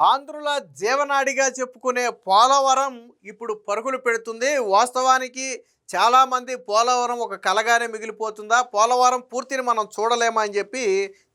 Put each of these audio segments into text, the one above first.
ఆంధ్రుల జీవనాడిగా చెప్పుకునే పోలవరం ఇప్పుడు పరుగులు పెడుతుంది. వాస్తవానికి చాలామంది పోలవరం ఒక కలగానే మిగిలిపోతుందా, పోలవరం పూర్తిని మనం చూడలేమా అని చెప్పి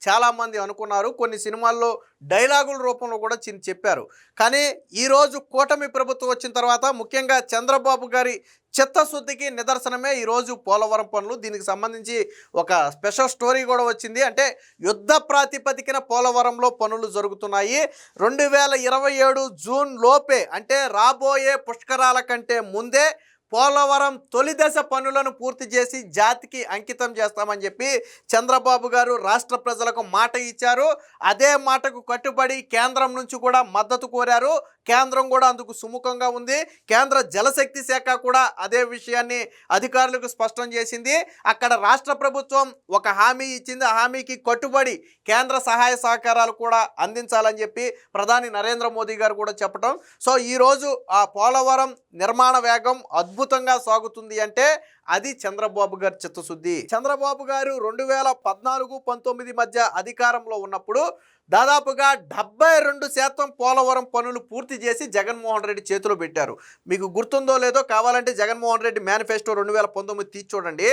చాలామంది అనుకున్నారు. కొన్ని సినిమాల్లో డైలాగుల రూపంలో కూడా చెప్పారు. కానీ ఈరోజు కూటమి ప్రభుత్వం వచ్చిన తర్వాత ముఖ్యంగా చంద్రబాబు గారి చిత్తశుద్ధికి నిదర్శనమే ఈరోజు పోలవరం పనులు. దీనికి సంబంధించి ఒక స్పెషల్ స్టోరీ కూడా వచ్చింది. అంటే యుద్ధ ప్రాతిపదికన పోలవరంలో పనులు జరుగుతున్నాయి. 2027 జూన్ లోపే, అంటే రాబోయే పుష్కరాల కంటే ముందే పోలవరం తొలి దశ పనులను పూర్తి చేసి జాతికి అంకితం చేస్తామని చెప్పి చంద్రబాబు గారు రాష్ట్ర ప్రజలకు మాట ఇచ్చారు. అదే మాటకు కట్టుబడి కేంద్రం నుంచి కూడా మద్దతు కోరారు. కేంద్రం కూడా అందుకు సుముఖంగా ఉంది. కేంద్ర జలశక్తి శాఖ కూడా అదే విషయాన్ని అధికారులకు స్పష్టం చేసింది. అక్కడ రాష్ట్ర ప్రభుత్వం ఒక హామీ ఇచ్చింది. ఆ హామీకి కట్టుబడి కేంద్ర సహాయ సహకారాలు కూడా అందించాలని చెప్పి ప్రధాని నరేంద్ర మోదీ గారు కూడా చెప్పడం. సో ఈరోజు ఆ పోలవరం నిర్మాణ వేగం అద్భుతంగా సాగుతుంది అంటే అది చంద్రబాబు గారి చిత్తశుద్ధి. చంద్రబాబు గారు 2014-19 మధ్య అధికారంలో ఉన్నప్పుడు దాదాపుగా 72% పోలవరం పనులు పూర్తి చేసి జగన్మోహన్ రెడ్డి చేతిలో పెట్టారు. మీకు గుర్తుందో లేదో, కావాలంటే జగన్మోహన్ రెడ్డి మేనిఫెస్టో 2019 తీసి చూడండి.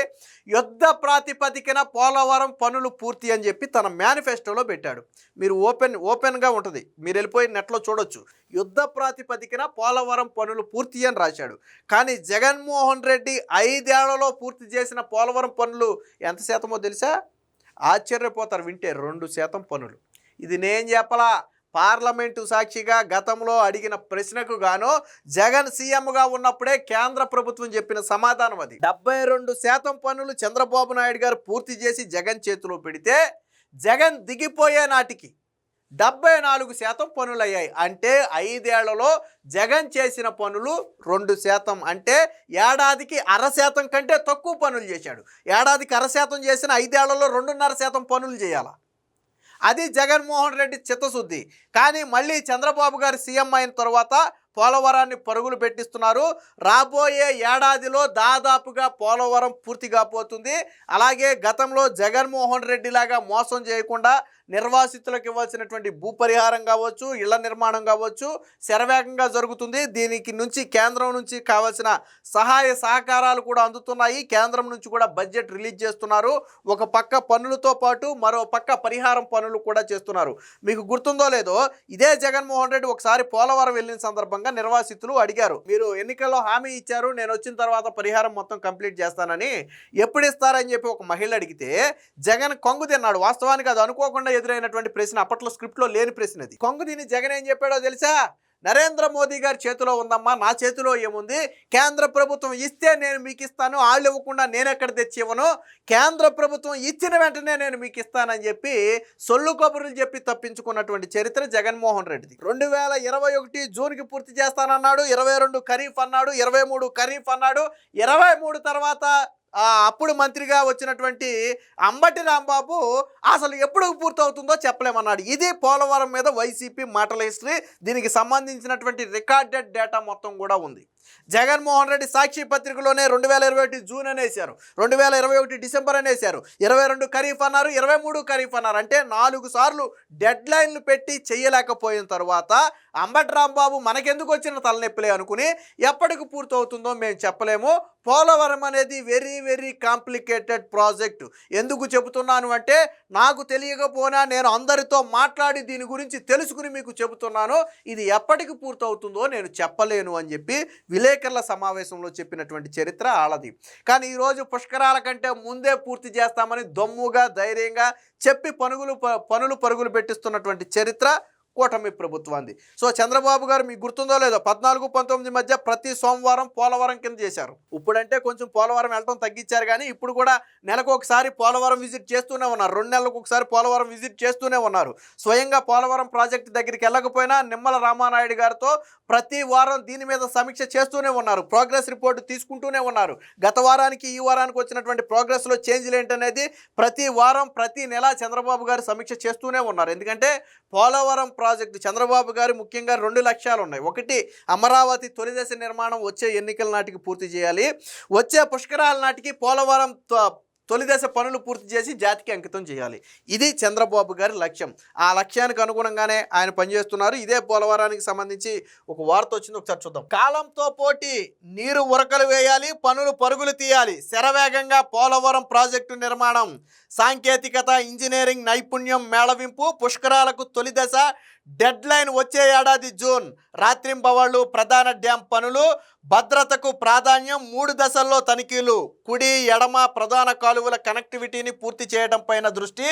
యుద్ధ ప్రాతిపదికన పోలవరం పనులు పూర్తి అని చెప్పి తన మేనిఫెస్టోలో పెట్టాడు. మీరు ఓపెన్గా ఉంటుంది, మీరు వెళ్ళిపోయి నెట్లో చూడొచ్చు. యుద్ధ ప్రాతిపదికన పోలవరం పనులు పూర్తి అని రాశాడు. కానీ జగన్మోహన్ రెడ్డి 5 ఏళ్లలో పూర్తి చేసిన పోలవరం పనులు ఎంత శాతమో తెలుసా? ఆశ్చర్యపోతారు వింటే. 2% పనులు. ఇది నేను చెప్పలా, పార్లమెంటు సాక్షిగా గతంలో అడిగిన ప్రశ్నకు గాను జగన్ సీఎంగా ఉన్నప్పుడే కేంద్ర ప్రభుత్వం చెప్పిన సమాధానం అది. 72% పనులు చంద్రబాబు నాయుడు గారు పూర్తి చేసి జగన్ చేతిలో పెడితే జగన్ దిగిపోయే నాటికి 74% పనులు అయ్యాయి. అంటే 5 ఏళ్లలో జగన్ చేసిన పనులు 2%. అంటే ఏడాదికి 0.5% కంటే తక్కువ పనులు చేశాడు. ఏడాదికి 0.5% చేసిన 5 ఏళ్లలో 2.5% పనులు చేయాలి. అది జగన్మోహన్ రెడ్డి చిత్తశుద్ధి. కానీ మళ్ళీ చంద్రబాబు గారు సీఎం అయిన తర్వాత పోలవరాన్ని పరుగులు పెట్టిస్తున్నారు. రాబోయే ఏడాదిలో దాదాపుగా పోలవరం పూర్తి కాబోతుంది. అలాగే గతంలో జగన్మోహన్ రెడ్డి లాగా మోసం చేయకుండా నిర్వాసితులకు ఇవ్వాల్సినటువంటి భూపరిహారం కావచ్చు, ఇళ్ల నిర్మాణం కావచ్చు శరవేగంగా జరుగుతుంది. దీనికి నుంచి కేంద్రం నుంచి కావాల్సిన సహాయ సహకారాలు కూడా అందుతున్నాయి. కేంద్రం నుంచి కూడా బడ్జెట్ రిలీజ్ చేస్తున్నారు. ఒక పక్క పనులతో పాటు మరో పక్క పరిహారం పనులు కూడా చేస్తున్నారు. మీకు గుర్తుందో లేదో, ఇదే జగన్మోహన్ రెడ్డి ఒకసారి పోలవరం వెళ్ళిన సందర్భంగా నిర్వాసితులు అడిగారు, మీరు ఎన్నికల్లో హామీ ఇచ్చారు, నేను వచ్చిన తర్వాత పరిహారం మొత్తం కంప్లీట్ చేస్తానని, ఎప్పుడు ఇస్తారని చెప్పి ఒక మహిళ అడిగితే జగన్ కొంగు తిన్నాడు. వాస్తవానికి అది అనుకోకుండా ఎదురైనటువంటి ప్రశ్న, అప్పట్లో స్క్రిప్ట్లో లేని ప్రశ్న అది. కొంగు తిని జగన్ ఏం చెప్పాడో తెలుసా? నరేంద్ర మోదీ గారి చేతిలో ఉందమ్మా, నా చేతిలో ఏముంది? కేంద్ర ప్రభుత్వం ఇస్తే నేను మీకు ఇస్తాను, వాళ్ళు ఇవ్వకుండా నేను ఎక్కడ తెచ్చి ఇవ్వను, కేంద్ర ప్రభుత్వం ఇచ్చిన వెంటనే నేను మీకు ఇస్తానని చెప్పి సొల్లు కబుర్లు చెప్పి తప్పించుకున్నటువంటి చరిత్ర జగన్మోహన్ రెడ్డిది. 2021 జూన్కి పూర్తి చేస్తానన్నాడు, 22 ఖరీఫ్ అన్నాడు, 23 ఖరీఫ్ అన్నాడు, 23 తర్వాత అప్పుడు మంత్రిగా వచ్చినటువంటి అంబటి రాంబాబు అసలు ఎప్పుడు పూర్తవుతుందో చెప్పలేమన్నాడు. ఇది పోలవరం మీద వైసీపీ మాటల హిస్టరీ. దీనికి సంబంధించినటువంటి రికార్డెడ్ డేటా మొత్తం కూడా ఉంది. జగన్మోహన్ రెడ్డి సాక్షి పత్రికలోనే 2021 జూన్ అనేసారు, 2021 డిసెంబర్ అనేసారు, 22 ఖరీఫ్ అన్నారు, 23 ఖరీఫ్ అన్నారు. అంటే 4 సార్లు డెడ్ లైన్లు పెట్టి చేయలేకపోయిన తర్వాత అంబటి రాంబాబు మనకెందుకు వచ్చిన తలనొప్పిలే అనుకుని ఎప్పటికి పూర్తవుతుందో మేము చెప్పలేము. పోలవరం అనేది వెరీ వెరీ కాంప్లికేటెడ్ ప్రాజెక్టు. ఎందుకు చెబుతున్నాను అంటే, నాకు తెలియకపోయినా నేను అందరితో మాట్లాడి దీని గురించి తెలుసుకుని మీకు చెబుతున్నాను. ఇది ఎప్పటికి పూర్తవుతుందో నేను చెప్పలేను అని చెప్పి విలేకరుల సమావేశంలో చెప్పినటువంటి చరిత్ర ఆలది. కానీ ఈరోజు పుష్కరాల కంటే ముందే పూర్తి చేస్తామని దమ్ముగా ధైర్యంగా చెప్పి పనులు పరుగులు పెట్టిస్తున్నటువంటి చరిత్ర కూటమి ప్రభుత్వాన్ని. సో చంద్రబాబు గారు మీకు గుర్తుందో లేదో, 14-19 మధ్య ప్రతి సోమవారం పోలవరం కింద చేశారు. ఇప్పుడంటే కొంచెం పోలవరం వెళ్ళటం తగ్గించారు, కానీ ఇప్పుడు కూడా నెలకు ఒకసారి పోలవరం విజిట్ చేస్తూనే ఉన్నారు. 2 నెలలకు ఒకసారి పోలవరం విజిట్ చేస్తూనే ఉన్నారు. స్వయంగా పోలవరం ప్రాజెక్టు దగ్గరికి వెళ్ళకపోయినా నిమ్మల రామానాయుడు గారితో ప్రతి వారం దీని మీద సమీక్ష చేస్తూనే ఉన్నారు. ప్రోగ్రెస్ రిపోర్టు తీసుకుంటూనే ఉన్నారు. గత వారానికి ఈ వారానికి వచ్చినటువంటి ప్రోగ్రెస్లో చేంజ్లు ఏంటనేది ప్రతి వారం ప్రతి నెల చంద్రబాబు గారు సమీక్ష చేస్తూనే ఉన్నారు. ఎందుకంటే పోలవరం ప్రాజెక్టు చంద్రబాబు గారు ముఖ్యంగా 2 లక్ష్యాలు ఉన్నాయి. ఒకటి, అమరావతి తొలి దశ నిర్మాణం వచ్చే ఎన్నికల నాటికి పూర్తి చేయాలి. వచ్చే పుష్కరాల నాటికి పోలవరం తొలి దశ పనులు పూర్తి చేసి జాతికి అంకితం చేయాలి. ఇది చంద్రబాబు గారి లక్ష్యం. ఆ లక్ష్యానికి అనుగుణంగానే ఆయన పనిచేస్తున్నారు. ఇదే పోలవరానికి సంబంధించి ఒక వార్త వచ్చింది, ఒకసారి చూద్దాం. కాలంతో పోటీ, నీరు ఉరకలు వేయాలి, పనులు పరుగులు తీయాలి, శరవేగంగా పోలవరం ప్రాజెక్టు నిర్మాణం, సాంకేతికత ఇంజనీరింగ్ నైపుణ్యం మేళవింపు, పుష్కరాలకు తొలి దశ, డెడ్ లైన్ వచ్చే ఏడాది జూన్, రాత్రింబవళ్లు ప్రధాన డ్యాం పనులు, భద్రతకు ప్రాధాన్యం, 3 దశల్లో తనిఖీలు, కుడి ఎడమ ప్రధాన కాలువల కనెక్టివిటీని పూర్తి చేయడం పైన దృష్టి.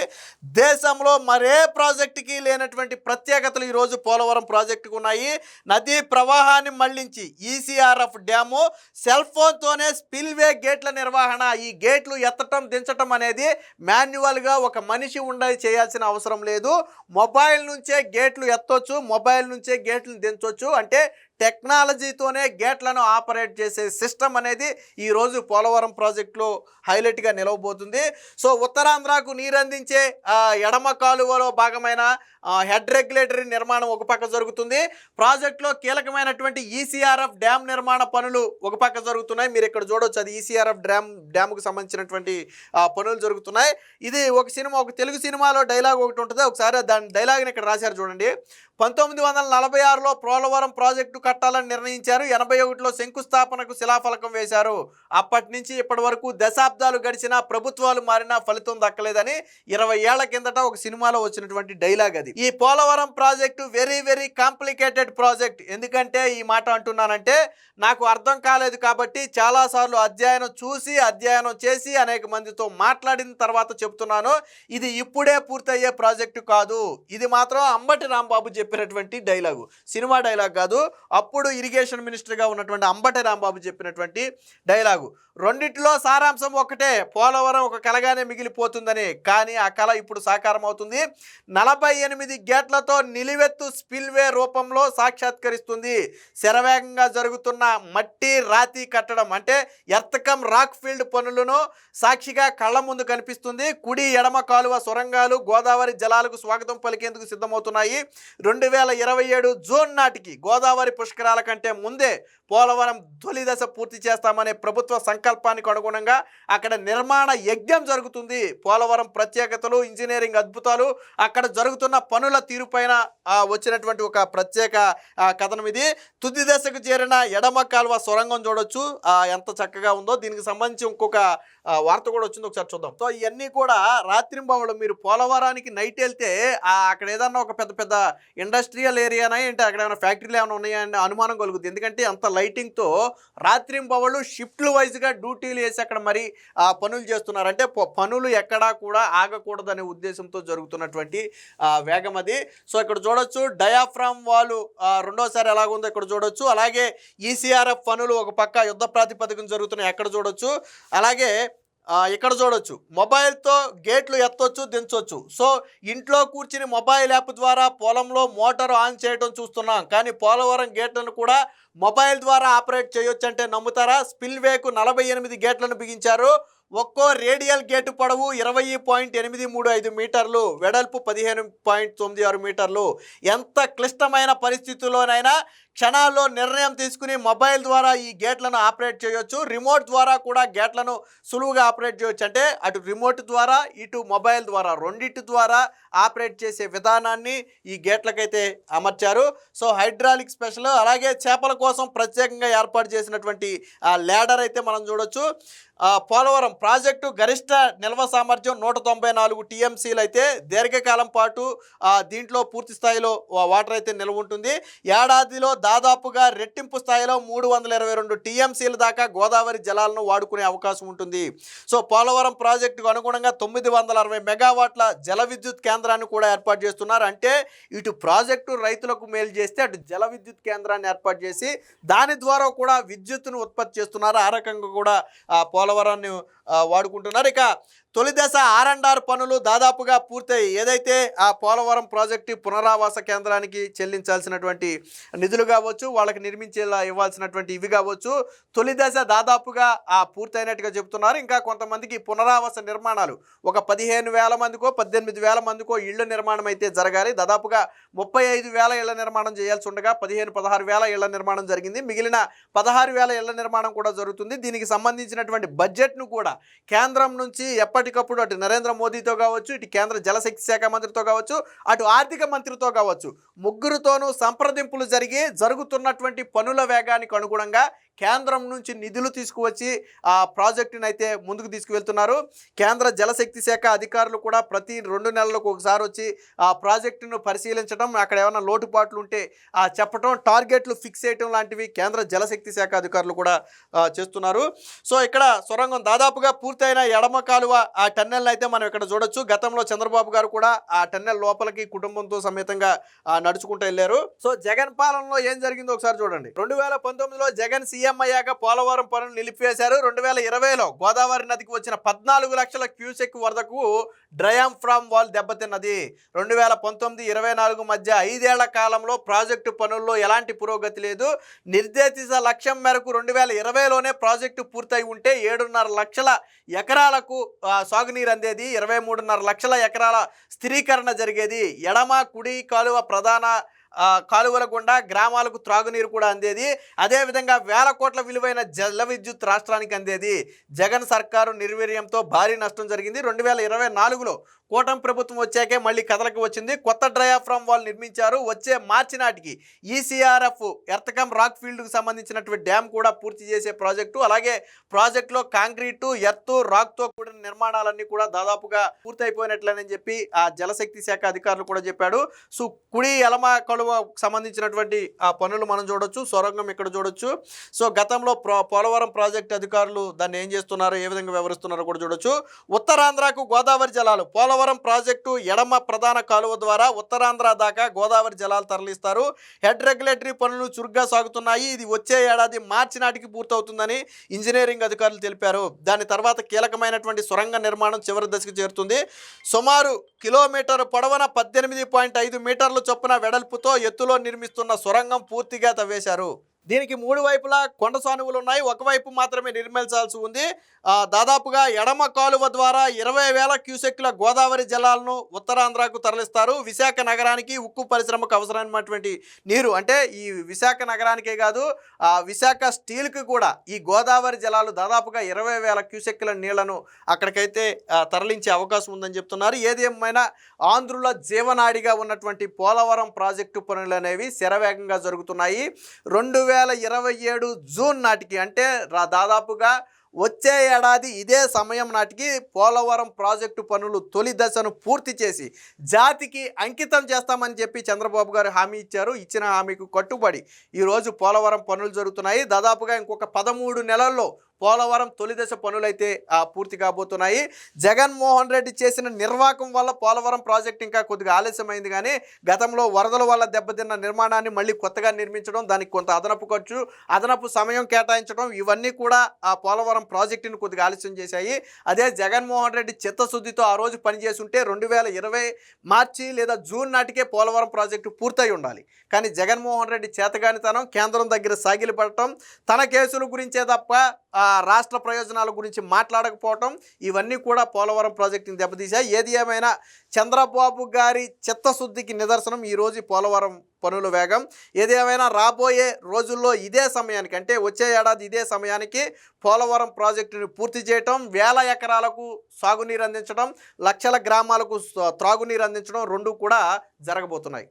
దేశంలో మరే ప్రాజెక్టుకి లేనటువంటి ప్రత్యేకతలు ఈరోజు పోలవరం ప్రాజెక్టుకు ఉన్నాయి. నదీ ప్రవాహాన్ని మళ్లించి ఈసీఆర్ఎఫ్ డ్యాము, సెల్ ఫోన్తోనే స్పిల్వే గేట్ల నిర్వహణ. ఈ గేట్లు ఎత్తటం దించటం అనేది మాన్యువల్గా ఒక మనిషి ఉండి చేయాల్సిన అవసరం లేదు. మొబైల్ నుంచే గేట్లు ఎత్తొచ్చు, మొబైల్ నుంచే గేట్లు దించవచ్చు. అంటే టెక్నాలజీతోనే గేట్లను ఆపరేట్ చేసే సిస్టమ్ అనేది ఈరోజు పోలవరం ప్రాజెక్టులో హైలైట్గా నిలవబోతుంది. సో ఉత్తరాంధ్రకు నీరందించే ఎడమ కాలువలో భాగమైన హెడ్ రెగ్యులేటరీ నిర్మాణం ఒక పక్క జరుగుతుంది. ప్రాజెక్టులో కీలకమైనటువంటి ఈసీఆర్ఎఫ్ డ్యామ్ నిర్మాణ పనులు ఒక పక్క జరుగుతున్నాయి. మీరు ఇక్కడ చూడవచ్చు, అది ఈసీఆర్ఎఫ్ డ్యామ్కు సంబంధించినటువంటి పనులు జరుగుతున్నాయి. ఇది ఒక తెలుగు సినిమాలో డైలాగ్ ఒకటి ఉంటుంది, ఒకసారి దాని డైలాగ్ని ఇక్కడ రాశారు చూడండి. 1946లో పోలవరం ప్రాజెక్టు కట్టాలని నిర్ణయించారు. 81లో శంకుస్థాపనకు శిలాఫలకం వేశారు. అప్పటి నుంచి ఇప్పటి వరకు దశాబ్దాలు గడిచినా ప్రభుత్వాలు మారినా ఫలితం దక్కలేదని 20 ఏళ్ల కిందట ఒక సినిమాలో వచ్చినటువంటి డైలాగ్ అది. ఈ Polavaram project very very complicated project. ఎందుకంటే ఈ మాట అంటున్నానంటే నాకు అర్థం కాలేదు కాబట్టి చాలాసార్లు అధ్యయనం చేసి అనేక మందితో మాట్లాడిన తర్వాత చెప్తున్నాను. ఇది ఇప్పుడే పూర్తయ్యే ప్రాజెక్టు కాదు. ఇది మాత్రం అంబటి రాంబాబు చెప్పినటువంటి డైలాగు, సినిమా డైలాగ్ కాదు. అప్పుడు ఇరిగేషన్ మినిస్టర్గా ఉన్నటువంటి అంబటి రాంబాబు చెప్పినటువంటి డైలాగు. రెండిట్లో సారాంశం ఒకటే, పోలవరం ఒక కలగానే మిగిలిపోతుందని. కానీ ఆ కళ ఇప్పుడు సాకారం అవుతుంది. 48 గేట్లతో నిలువెత్తు స్పిల్వే రూపంలో సాక్షాత్కరిస్తుంది. శరవేగంగా జరుగుతున్న మట్టి రాతి కట్టడం అంటే ఎర్తకం రాక్ ఫీల్డ్ పనులను సాక్షిగా కళ్ళ ముందు కనిపిస్తుంది. కుడి ఎడమ కాలువ సొరంగాలు గోదావరి జలాలకు స్వాగతం పలికేందుకు సిద్ధమవుతున్నాయి. 2027 జూన్ నాటికి గోదావరి పుష్కరాల కంటే ముందే పోలవరం తొలి దశ పూర్తి చేస్తామనే ప్రభుత్వ సంకల్పానికి అనుగుణంగా అక్కడ నిర్మాణ యజ్ఞం జరుగుతుంది. పోలవరం ప్రత్యేకతలు, ఇంజనీరింగ్ అద్భుతాలు, అక్కడ జరుగుతున్న పనుల తీరుపైన వచ్చినటువంటి ఒక ప్రత్యేక కథనం ఇది. తుది దశకు చేరిన ఎడమ కాలువ సొరంగం చూడొచ్చు ఎంత చక్కగా ఉందో. దీనికి సంబంధించి ఇంకొక వార్త కూడా వచ్చింది, ఒకసారి చూద్దాం. సో ఇవన్నీ కూడా రాత్రింబవళ్ళు మీరు పోలవరానికి నైట్ వెళ్తే అక్కడ ఏదన్నా ఒక పెద్ద ఇండస్ట్రియల్ ఏరియానా ఏంటి, అక్కడ ఏమైనా ఫ్యాక్టరీలు ఏమైనా ఉన్నాయా అని అనుమానం కలుగుతుంది. ఎందుకంటే అంత లైటింగ్తో రాత్రింబవళ్ళు షిఫ్ట్లు వైజ్గా డ్యూటీలు వేసి అక్కడ మరి పనులు చేస్తున్నారు. అంటే పనులు ఎక్కడా కూడా ఆగకూడదనే ఉద్దేశంతో జరుగుతున్నటువంటి వేగం అది. సో ఇక్కడ చూడొచ్చు డయాఫ్రామ్ వాల్ రెండోసారి ఎలాగుందో ఇక్కడ చూడొచ్చు. అలాగే ఈసీఆర్ఎఫ్ పనులు ఒక పక్క యుద్ధ ప్రాతిపదికన జరుగుతున్నాయి అక్కడ చూడొచ్చు. అలాగే ఇక్కడ చూడొచ్చు మొబైల్తో గేట్లు ఎత్తొచ్చు దించవచ్చు. సో ఇంట్లో కూర్చుని మొబైల్ యాప్ ద్వారా పొలంలో మోటార్ ఆన్ చేయడం చూస్తున్నాం. కానీ పోలవరం గేట్లను కూడా మొబైల్ ద్వారా ఆపరేట్ చేయొచ్చు అంటే నమ్ముతారా? స్పిల్వేకు 48 గేట్లను బిగించారు. ఒక్కో రేడియల్ గేటు పొడవు 20.835 మీటర్లు, వెడల్పు 15.96 మీటర్లు. ఎంత క్లిష్టమైన పరిస్థితుల్లోనైనా క్షణాల్లో నిర్ణయం తీసుకుని మొబైల్ ద్వారా ఈ గేట్లను ఆపరేట్ చేయొచ్చు. రిమోట్ ద్వారా కూడా గేట్లను సులువుగా ఆపరేట్ చేయొచ్చు. అంటే అటు రిమోట్ ద్వారా ఇటు మొబైల్ ద్వారా రెండింటి ద్వారా ఆపరేట్ చేసే విధానాన్ని ఈ గేట్లకైతే అమర్చారు. సో హైడ్రాలిక్ స్పెషల్, అలాగే చేపల కోసం ప్రత్యేకంగా ఏర్పాటు చేసినటువంటి ల్యాడర్ అయితే మనం చూడొచ్చు. పోలవరం ప్రాజెక్టు గరిష్ట నిల్వ సామర్థ్యం 194 టీఎంసీలు అయితే దీర్ఘకాలం పాటు దీంట్లో పూర్తి స్థాయిలో వాటర్ అయితే నిల్వ ఉంటుంది. ఏడాదిలో దాదాపుగా రెట్టింపు స్థాయిలో 322 టీఎంసీల దాకా గోదావరి జలాలను వాడుకునే అవకాశం ఉంటుంది. సో పోలవరం ప్రాజెక్టుకు అనుగుణంగా 960 మెగావాట్ల జల విద్యుత్ కేంద్రాన్ని కూడా ఏర్పాటు చేస్తున్నారు. అంటే ఇటు ప్రాజెక్టు రైతులకు మేలు చేస్తే అటు జల విద్యుత్ కేంద్రాన్ని ఏర్పాటు చేసి దాని ద్వారా కూడా విద్యుత్తును ఉత్పత్తి చేస్తున్నారు. ఆ రకంగా కూడా పోలవరాన్ని వాడుకుంటున్నారు. ఇక తొలి దశ R&R పనులు దాదాపుగా పూర్తయి ఏదైతే ఆ పోలవరం ప్రాజెక్టు పునరావాస కేంద్రానికి చెల్లించాల్సినటువంటి నిధులు కావచ్చు, వాళ్ళకి నిర్మించేలా ఇవ్వాల్సినటువంటి ఇవి కావచ్చు, తొలి దశ దాదాపుగా పూర్తయినట్టుగా చెబుతున్నారు. ఇంకా కొంతమందికి పునరావాస నిర్మాణాలు ఒక 15,000 మందికో 18,000 మందికో ఇళ్ల నిర్మాణం అయితే జరగాలి. దాదాపుగా 35,000 ఇళ్ల నిర్మాణం చేయాల్సి ఉండగా 16,000 ఇళ్ల నిర్మాణం జరిగింది. మిగిలిన 16,000 ఇళ్ల నిర్మాణం కూడా జరుగుతుంది. దీనికి సంబంధించినటువంటి బడ్జెట్ను కూడా కేంద్రం నుంచి ఎప్పటికప్పుడు అటు నరేంద్ర మోదీతో కావచ్చు, ఇటు కేంద్ర జలశక్తి శాఖ మంత్రితో కావచ్చు, అటు ఆర్థిక మంత్రితో కావచ్చు, ముగ్గురుతోనూ సంప్రదింపులు జరుగుతున్నటువంటి పనుల వేగానికి అనుగుణంగా కేంద్రం నుంచి నిధులు తీసుకువచ్చి ఆ ప్రాజెక్టును అయితే ముందుకు తీసుకువెళ్తున్నారు. కేంద్ర జలశక్తి శాఖ అధికారులు కూడా ప్రతి 2 నెలలకు ఒకసారి వచ్చి ఆ ప్రాజెక్టును పరిశీలించడం, అక్కడ ఏమైనా లోటుపాట్లు ఉంటే చెప్పడం, టార్గెట్లు ఫిక్స్ చేయడం లాంటివి కేంద్ర జలశక్తి శాఖ అధికారులు కూడా చేస్తున్నారు. సో ఇక్కడ సొరంగం దాదాపుగా పూర్తయిన ఎడమ కాలువ ఆ టన్నెల్ అయితే మనం ఇక్కడ చూడొచ్చు. గతంలో చంద్రబాబు గారు కూడా ఆ టన్నెల్ లోపలికి కుటుంబంతో సమేతంగా నడుచుకుంటూ వెళ్ళారు. సో జగన్ పాలనలో ఏం జరిగిందో ఒకసారి చూడండి. 2019లో జగన్ సీఎం అయ్యాక పోలవరం పనులు నిలిపివేశారు. 2020లో గోదావరి నదికి వచ్చిన 14 లక్షల క్యూసెక్ వరదకు డయాఫ్రామ్ వాల్ దెబ్బతిన్నది. 2019-24 మధ్య 5 ఏళ్ల కాలంలో ప్రాజెక్టు పనుల్లో ఎలాంటి పురోగతి లేదు. నిర్దేశిత లక్ష్యం మేరకు 2020లోనే ప్రాజెక్టు పూర్తయి ఉంటే 7.5 లక్షల ఎకరాలకు సాగునీరు అందేది, 23.5 లక్షల ఎకరాల స్థిరీకరణ జరిగేది, ఎడమ కుడి కాలువ ప్రధాన కాలువల గుండా గ్రామాలకు త్రాగునీరు కూడా అందేది, అదేవిధంగా వేల కోట్ల విలువైన జల విద్యుత్ రాష్ట్రానికి అందేది. జగన్ సర్కారు నిర్వీర్యంతో భారీ నష్టం జరిగింది. 2024లో కూటమి ప్రభుత్వం వచ్చాకే మళ్ళీ కథలకు వచ్చింది. కొత్త డయాఫ్రామ్ వాల్ నిర్మించారు. వచ్చే మార్చి నాటికి ECRF ఎర్తకమ్ రాక్ ఫీల్డ్కు సంబంధించినటువంటి డ్యామ్ కూడా పూర్తి చేసే ప్రాజెక్టు, అలాగే ప్రాజెక్టులో కాంక్రీటు, ఎర్త్, రాక్తో కూడిన నిర్మాణాలన్నీ కూడా దాదాపుగా పూర్తయిపోయినట్లేనని చెప్పి ఆ జలశక్తి శాఖ అధికారులు కూడా చెప్పాడు. సో కుడి ఎలమ కలువ సంబంధించినటువంటి ఆ పనులు మనం చూడొచ్చు. సొరంగం ఇక్కడ చూడొచ్చు. సో గతంలో పోలవరం ప్రాజెక్టు అధికారులు దాన్ని ఏం చేస్తున్నారో, ఏ విధంగా వ్యవహరిస్తున్నారో కూడా చూడొచ్చు. ఉత్తరాంధ్రకు గోదావరి జలాలు పోలవరం ప్రాజెక్టు ఎడమ ప్రధాన కాలువ ద్వారా ఉత్తరాంధ్ర దాకా గోదావరి జలాలు తరలిస్తారు. హెడ్ రెగ్యులేటరీ పనులు చురుగ్గా సాగుతున్నాయి. ఇది వచ్చే ఏడాది మార్చి నాటికి పూర్తవుతుందని ఇంజనీరింగ్ అధికారులు తెలిపారు. దాని తర్వాత కీలకమైనటువంటి సొరంగ నిర్మాణం చివరి దశకు చేరుతుంది. సుమారు కిలోమీటర్ పొడవున 18.5 మీటర్ల చొప్పున వెడల్పుతో ఎత్తులో నిర్మిస్తున్న సొరంగం పూర్తిగా తవ్వేశారు. దీనికి 3 వైపులా కొండ సానువులు ఉన్నాయి. ఒకవైపు మాత్రమే నిర్మించాల్సి ఉంది. దాదాపుగా ఎడమ కాలువ ద్వారా 20,000 క్యూసెక్ల గోదావరి జలాలను ఉత్తరాంధ్రకు తరలిస్తారు. విశాఖ నగరానికి ఉక్కు పరిశ్రమకు అవసరమైనటువంటి నీరు, అంటే ఈ విశాఖ నగరానికే కాదు, విశాఖ స్టీల్కి కూడా ఈ గోదావరి జలాలు దాదాపుగా 20,000 క్యూసెక్ల నీళ్లను అక్కడికైతే తరలించే అవకాశం ఉందని చెప్తున్నారు. ఏది ఏమైనా ఆంధ్రుల జీవనాడిగా ఉన్నటువంటి పోలవరం ప్రాజెక్టు పనులు అనేవి శరవేగంగా జరుగుతున్నాయి. 2027 జూన్ నాటికి, అంటే దాదాపుగా వచ్చే ఏడాది ఇదే సమయం నాటికి పోలవరం ప్రాజెక్టు పనులు తొలి దశను పూర్తి చేసి జాతికి అంకితం చేస్తామని చెప్పి చంద్రబాబు గారు హామీ ఇచ్చారు. ఇచ్చిన హామీకి కట్టుబడి ఈరోజు పోలవరం పనులు జరుగుతున్నాయి. దాదాపుగా ఇంకొక 13 నెలల్లో పోలవరం తొలి దశ పనులైతే పూర్తి కాబోతున్నాయి. జగన్మోహన్ రెడ్డి చేసిన నిర్వాహకం వల్ల పోలవరం ప్రాజెక్టు ఇంకా కొద్దిగా ఆలస్యమైంది. కానీ గతంలో వరదల వల్ల దెబ్బతిన్న నిర్మాణాన్ని మళ్ళీ కొత్తగా నిర్మించడం, దానికి కొంత అదనపు ఖర్చు, అదనపు సమయం కేటాయించడం, ఇవన్నీ కూడా ఆ పోలవరం ప్రాజెక్టును కొద్దిగా ఆలస్యం చేశాయి. అదే జగన్మోహన్ రెడ్డి చిత్తశుద్ధితో ఆ రోజు పనిచేస్తుంటే 2020 మార్చి లేదా జూన్ నాటికే పోలవరం ప్రాజెక్టు పూర్తయి ఉండాలి. కానీ జగన్మోహన్ రెడ్డి చేతగానితనం, కేంద్రం దగ్గర సాగిలిపడటం, తన కేసుల గురించే తప్ప రాష్ట్ర ప్రయోజనాల గురించి మాట్లాడకపోవటం, ఇవన్నీ కూడా పోలవరం ప్రాజెక్టుని దెబ్బతీశాయి. ఏది ఏమైనా చంద్రబాబు గారి చిత్తశుద్ధికి నిదర్శనం ఈరోజు పోలవరం పనుల వేగం. ఏదేమైనా రాబోయే రోజుల్లో ఇదే సమయానికి, అంటే వచ్చే ఏడాది ఇదే సమయానికి పోలవరం ప్రాజెక్టుని పూర్తి చేయటం, 1000 ఎకరాలకు సాగునీరు అందించడం, లక్షల గ్రామాలకు త్రాగునీరు అందించడం, 2 కూడా జరగబోతున్నాయి.